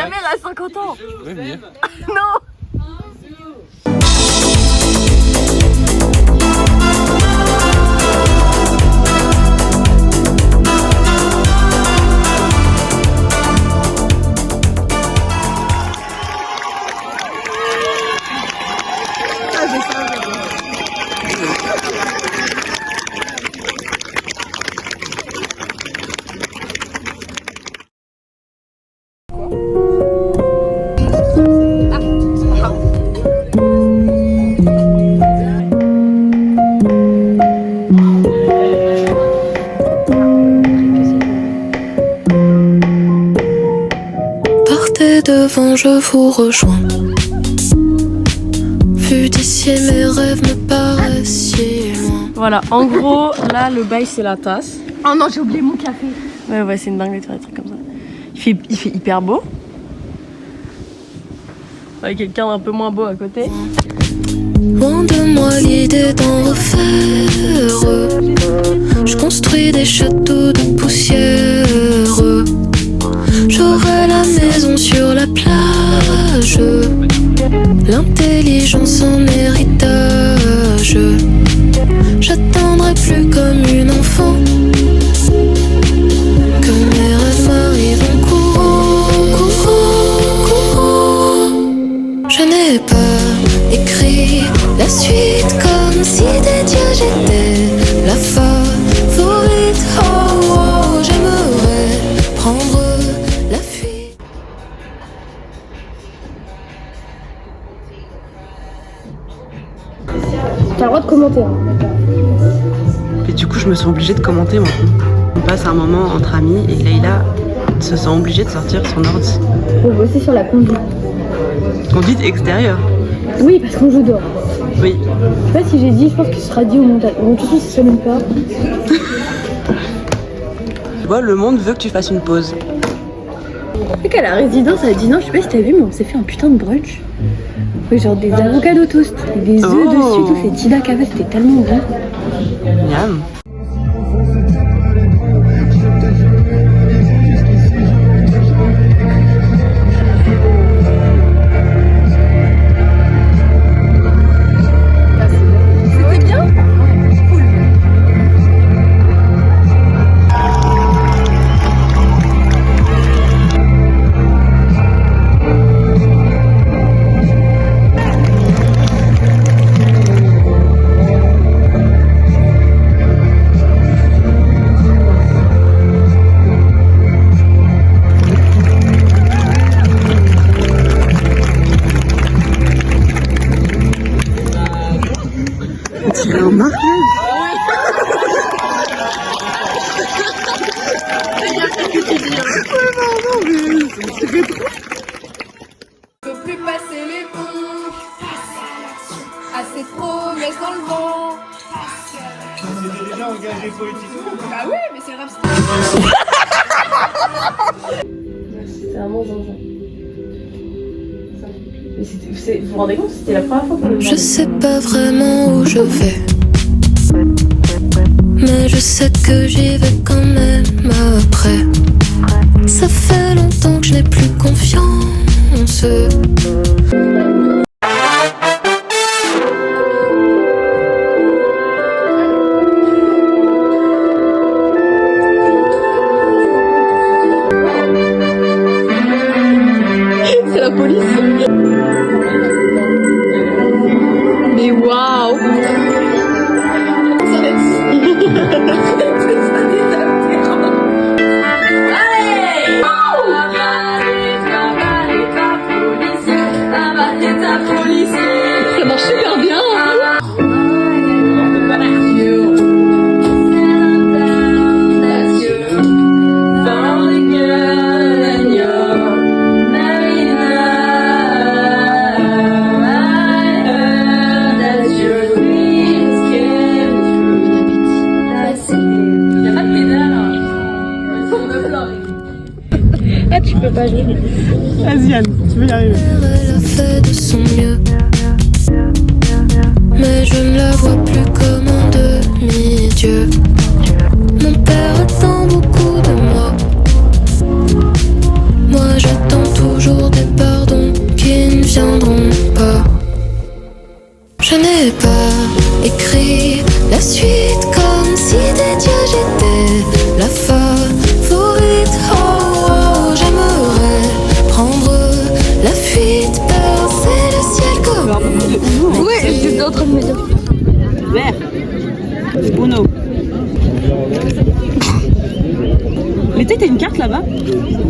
Kamel a 50 ans. Ouais, bien. Non. Partez devant, je vous rejoins. Vu d'ici, mes rêves me paraissent si loin. Voilà, en gros, là, le bail, c'est la tasse. Oh non, j'ai oublié mon café. Ouais, c'est une dinguerie de faire des trucs comme ça. Il fait hyper beau. Avec quelqu'un d'un peu moins beau à côté. Loin de moi l'idée d'en refaire. Je construis des châteaux de poussière. J'aurai la maison sur la plage. L'intelligence en héritage. J'attendrai plus comme une enfant que mes rêves m'arrivent en courant. Je n'ai pas écrit la suite comme si des dieux j'étais la favorite. Oh, oh, j'aimerais prendre la fuite. T'as le droit de commenter. Et du coup, je me sens obligée de commenter maintenant. On passe un moment entre amis et Leïla se sent obligée de sortir son ordi. Pour bosser sur la conduite. Conduite extérieure. Oui, parce qu'on joue dehors. Oui. Je sais pas si j'ai dit, je pense que ce sera dit au montage. Bon, de toute façon, ça s'allume pas. Tu vois, le monde veut que tu fasses une pause. Tu sais qu'à la résidence, à Dinan, je sais pas si t'as vu, mais on s'est fait un putain de brunch. Oui, genre des avocats toast, des œufs dessus, tout. C'est Tida Cava, c'était tellement bon. Miam. C'était bien. C'est un mariage. Je peux plus passer les ponts. Assez de promesses dans le vent. C'était déjà engagé politiquement. Bah oui, mais c'est le rap. C'est vraiment zinzin. Vous vous rendez compte, c'était la première fois qu'on le Je sais pas vraiment où je vais, mais je sais que j'y vais quand même après. Ça fait longtemps que je n'ai plus confiance. C'est la police. Mais waouh. Ça marche super bien. Ah, tu peux pas jouer. Vas-y Anne, tu peux y arriver. Elle a fait de son mieux, mais je ne la vois plus comme un demi-dieu. Mon père attend beaucoup de moi. Moi j'attends toujours